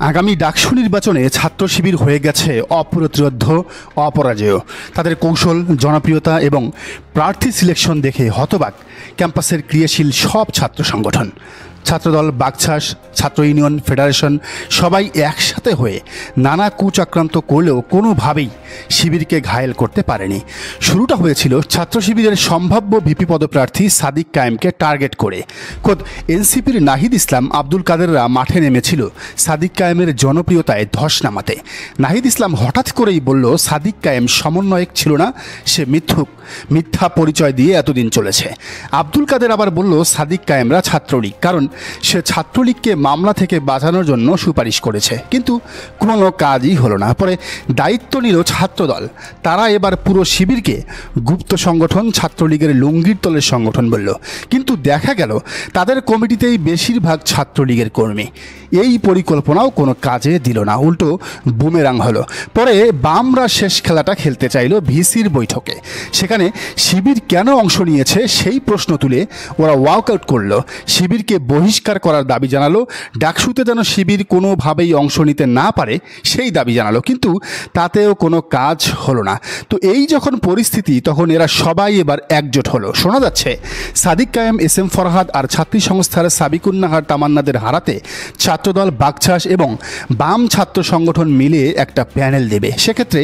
আগামী ডাকসু নির্বাচনে ছাত্র শিবির হয়ে গেছে অপ্রতিরোধ্য, অপরাজেয়। তাদের কৌশল, জনপ্রিয়তা এবং প্রার্থী সিলেকশন দেখে হতবাক ক্যাম্পাসের ক্রিয়াশীল সব ছাত্র সংগঠন। ছাত্রদল, বাকছাস, ছাত্র ইউনিয়ন, ফেডারেশন সবাই একসাথে হয়ে নানা কুচক্রান্ত করলেও কোনোভাবেই শিবিরকে ঘায়েল করতে পারেনি। শুরুটা হয়েছিল ছাত্র শিবিরের সম্ভাব্য ভিপি পদপ্রার্থী সাদিক কায়েমকে টার্গেট করে। খোদ এনসিপির নাহিদ ইসলাম, আব্দুল কাদেররা মাঠে নেমেছিল সাদিক কায়েমের জনপ্রিয়তায় ধস নামাতে। নাহিদ ইসলাম হঠাৎ করেই বলল, সাদিক কায়েম সমন্বয়ক ছিল না, সে মিথ্যুক, মিথ্যা পরিচয় দিয়ে এতদিন চলেছে। আব্দুল কাদের আবার বলল, সাদিক কায়েমরা ছাত্রলীগ, কারণ সে ছাত্রলীগকে মামলা থেকে বাঁচানোর জন্য সুপারিশ করেছে। কিন্তু কোনো কাজই হলো না। পরে দায়িত্ব নিল ছাত্রদল। তারা এবার পুরো শিবিরকে গুপ্ত সংগঠন, ছাত্রলীগের লুঙ্গির তলের সংগঠন বলল। কিন্তু দেখা গেল তাদের কমিটিতেই বেশিরভাগ ছাত্রলীগের কর্মী। এই পরিকল্পনাও কোনো কাজে দিল না, উল্টো বুমেরাং হলো। পরে বামরা শেষ খেলাটা খেলতে চাইল ভিসির বৈঠকে। সেখানে শিবির কেন অংশ নিয়েছে সেই প্রশ্ন তুলে ওরা ওয়াকআউট করলো। শিবিরকে বহিষ্কার করার দাবি জানালো, ডাকসুতে যেন শিবির কোনোভাবেই অংশ নিতে না পারে সেই দাবি জানালো। কিন্তু তাতেও কোনো কাজ হলো না। তো এই যখন পরিস্থিতি, তখন এরা সবাই এবার একজোট হলো। শোনা যাচ্ছে সাদিক কায়েম, এস এম ফরহাদ আর ছাত্রী সংস্থার সাবিকুন্নাহার তামান্নাদের হারাতে ছাত্রদল, বাকছাস এবং বাম ছাত্র সংগঠন মিলে একটা প্যানেল দেবে। সেক্ষেত্রে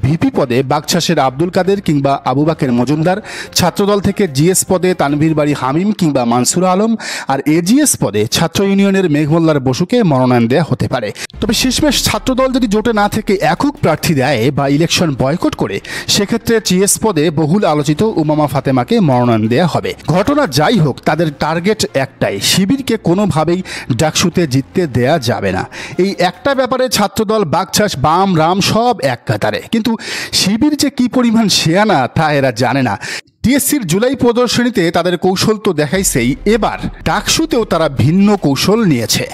ভিপি পদে বাকছাসের আব্দুল কাদের কিংবা আবু বাকের মজুমদার, ছাত্রদল থেকে জিএস পদে তানভীর বাড়ি হামিম কিংবা মানসুর আলম, আর এজিএস পদে ছাত্র ইউনিয়নের মেঘমোল্লার বসুকে মনোনয়ন দেওয়া হতে পারে। তবে শেষমেশ ছাত্রদল যদি জোটে না থেকে একক প্রার্থী দেয় বা ইলেকশন বয়কট করে, সেক্ষেত্রে জিএস পদে বহুল আলোচিত উমামা ফাতেমাকে মনোনয়ন দেওয়া হবে। ঘটনা যাই হোক, তাদের টার্গেট একটাই, শিবিরকে কোনোভাবেই ডাকসুতে জিততে দেয়া যাবে না। এই একটা ব্যাপারে ছাত্রদল, বাকছাস, বাম, রাম সব এক কাতারে। কিন্তু শিবির যে কি পরিমাণ শেয়ানা তা এরা জানে না। টিএসসির জুলাই প্রদর্শনীতে তাদের কৌশল তো দেখাইছেই, এবার ডাকসুতেও তারা ভিন্ন কৌশল নিয়েছে।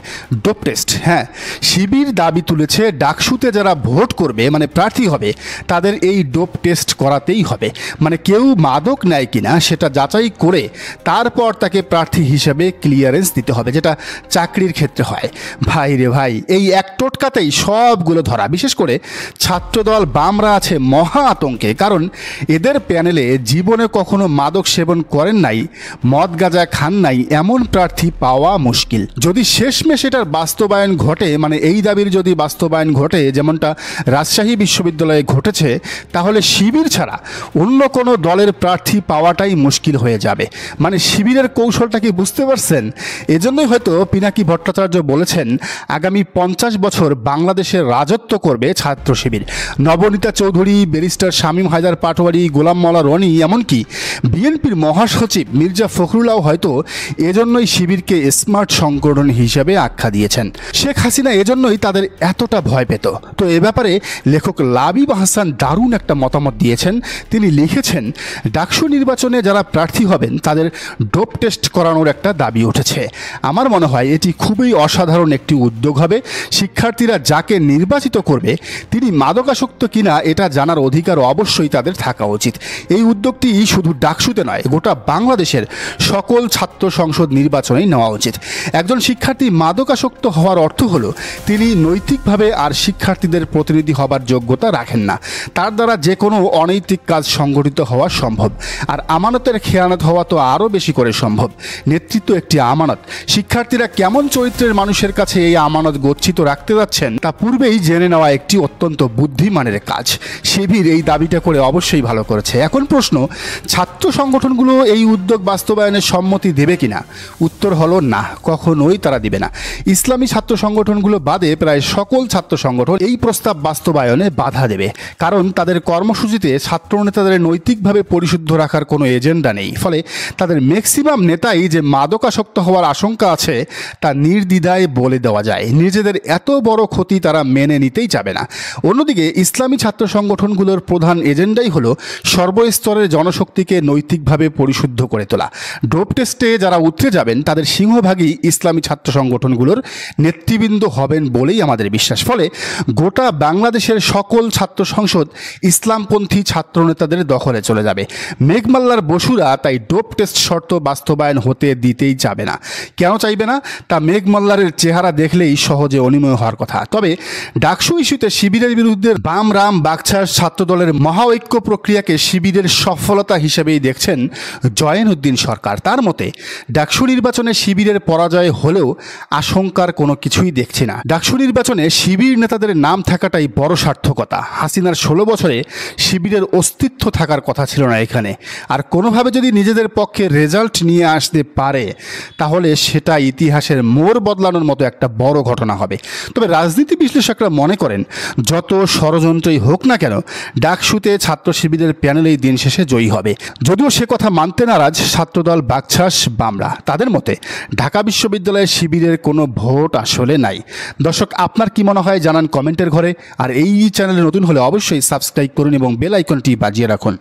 Dope test. হ্যাঁ, শিবির দাবি তুলেছে ডাকসুতে যারা ভোট করবে, মানে প্রার্থী হবে, তাদের এই ডোপ টেস্ট করাতেই হবে। মানে কেউ মাদক নেয় কিনা সেটা যাচাই করে তারপর তাকে প্রার্থী হিসেবে ক্লিয়ারেন্স দিতে হবে, যেটা চাকরির ক্ষেত্রে হয়। ভাই রে ভাই, এই এক টোটকাতেই সবগুলো ধরা। বিশেষ করে ছাত্রদল, বামরা আছে মহা আতঙ্কে, কারণ এদের প্যানেলে জীবনে কখনো মাদক সেবন করেন নাই, মদ গাঁজা খান নাই, এমন প্রার্থী পাওয়া মুশকিল। যদি শেষমেশ এটার বাস্তবায়ন ঘটে, মানে এই দাবির যদি বাস্তবায়ন ঘটে যেমনটা রাজশাহী বিশ্ববিদ্যালয়ে ঘটেছে, তাহলে শিবির ছাড়া অন্য কোনো দলের প্রার্থী পাওয়াটাই মুশকিল হয়ে যাবে। মানে শিবিরের কৌশলটা কি বুঝতে পারছেন? এজন্যই হয়তো পিনাকি ভট্টাচার্য বলেছেন, আগামী 50 বছর বাংলাদেশের রাজত্ব করবে ছাত্র শিবির। নবনীতা চৌধুরী, ব্যারিস্টার শামীম হায়দার পাটোয়ারি, গোলাম মাওলা রনি, এমনকি বিএনপির মহাসচিব মির্জা ফখরুল্লাহ হয়তো এজন্যই শিবিরকে স্মার্ট সংগঠন হিসেবে আখ্যা দিয়েছেন। শেখ হাসিনা এজন্যই তাদের এতটা ভয় পেত। তো এ ব্যাপারে লেখক লাবিব হাসান দারুণ একটা মতামত দিয়েছেন। তিনি লিখেছেন, ডাকসু নির্বাচনে যারা প্রার্থী হবেন তাদের ডোপ টেস্ট করানোর একটা দাবি উঠেছে। আমার মনে হয় এটি খুবই অসাধারণ একটি উদ্যোগ হবে। শিক্ষার্থীরা যাকে নির্বাচিত করবে তিনি মাদকাসক্ত কিনা এটা জানার অধিকার অবশ্যই তাদের থাকা উচিত। এই উদ্যোগটি শুধু ডাকসুতে নয়, গোটা বাংলাদেশের সকল ছাত্র সংসদ নির্বাচনেই নেওয়া উচিত। একজন শিক্ষার্থী মাদকাসক্ত হওয়ার অর্থ হলো তিনি নৈতিকভাবে আর শিক্ষার্থীদের প্রতিনিধি হবার যোগ্যতা রাখেন না। তার দ্বারা যে কোনো অনৈতিক কাজ সংগঠিত হওয়া সম্ভব। আর আমানতের খেয়ানত হওয়া তো আরও বেশি করে সম্ভব। নেতৃত্ব একটি আমানত। শিক্ষার্থীরা কেমন চরিত্রের মানুষের কাছে এই আমানত গচ্ছিত রাখতে যাচ্ছেন তা পূর্বেই জেনে নেওয়া একটি অত্যন্ত বুদ্ধিমানের কাজ। শিবির এই দাবিটা করে অবশ্যই ভালো করেছে। এখন প্রশ্ন, ছাত্র সংগঠনগুলো এই উদ্যোগ বাস্তবায়নের সম্মতি দেবে কিনা? উত্তর হলো না, কখনোই তারা দিবে না। ইসলামী ছাত্র সংগঠনগুলো বাদে প্রায় সকল ছাত্র সংগঠন এই প্রস্তাব বাস্তবায়নে বাধা দেবে, কারণ তাদের কর্মসূচিতে ছাত্র নেতাদের নৈতিকভাবে পরিশুদ্ধ রাখার কোনো এজেন্ডা নেই। ফলে তাদের ম্যাক্সিমাম নেতাই যে মাদকাসক্ত হওয়ার আশঙ্কা আছে তা নির্দ্বিধায় বলে দেওয়া যায়। নিজেদের এত বড় ক্ষতি তারা মেনে নিতেই চাবে না। অন্যদিকে ইসলামী ছাত্র সংগঠনগুলোর প্রধান এজেন্ডাই হলো সর্বস্তরের জনশক্তি শক্তিকে নৈতিকভাবে পরিশুদ্ধ করে তোলা। ডোপ টেস্টে যারা উতরে যাবেন তাদের সিংহভাগই ইসলামী ছাত্র সংগঠনগুলোর নেতৃবৃন্দ হবেন বলেই আমাদের বিশ্বাস। ফলে গোটা বাংলাদেশের সকল ছাত্র সংসদ ইসলামপন্থী ছাত্র নেতাদের দখলে চলে যাবে। মেঘমাল্লার বসুরা তাই ডোপ টেস্ট শর্ত বাস্তবায়ন হতে দিতেই চাবে না। কেন চাইবে না তা মেঘমাল্লারের চেহারা দেখলেই সহজে অনিমেয় হওয়ার কথা। তবে ডাকসু ইস্যুতে শিবিরের বিরুদ্ধে বাম রাম বাকছাস ছাত্রদলের মহাঐক্য প্রক্রিয়াকে শিবিরের সফলতা হিসেবেই দেখছেন জয়েনউদ্দিন সরকার। তার মতে ডাকসু নির্বাচনে শিবিরের পরাজয় হলেও আশঙ্কার কোনো কিছুই দেখছি না। ডাকসু নির্বাচনে শিবির নেতাদের নাম থাকাটাই বড় সার্থকতা। হাসিনার 16 বছরে শিবিরের অস্তিত্ব থাকার কথা ছিল না এখানে। আর কোনোভাবে যদি নিজেদের পক্ষে রেজাল্ট নিয়ে আসতে পারে তাহলে সেটা ইতিহাসের মোড় বদলানোর মতো একটা বড় ঘটনা হবে। তবে রাজনীতি বিশ্লেষকরা মনে করেন যত ষড়যন্ত্রই হোক না কেন ডাকসুতে ছাত্র শিবিরের প্যানেলেই দিন শেষে জয়ী হবে। যদিও সে কথা মানতে নারাজ ছাত্রদল বাকছাস বামরা। তাদের মতে ঢাকা বিশ্ববিদ্যালয়ে শিবিরের কোনো ভোট আসলে নাই। দর্শক, আপনার কি মনে হয় জানান কমেন্টের ঘরে। আর এই চ্যানেলে নতুন হলে অবশ্যই সাবস্ক্রাইব করুন এবং বেল আইকনটি বাজিয়ে রাখুন।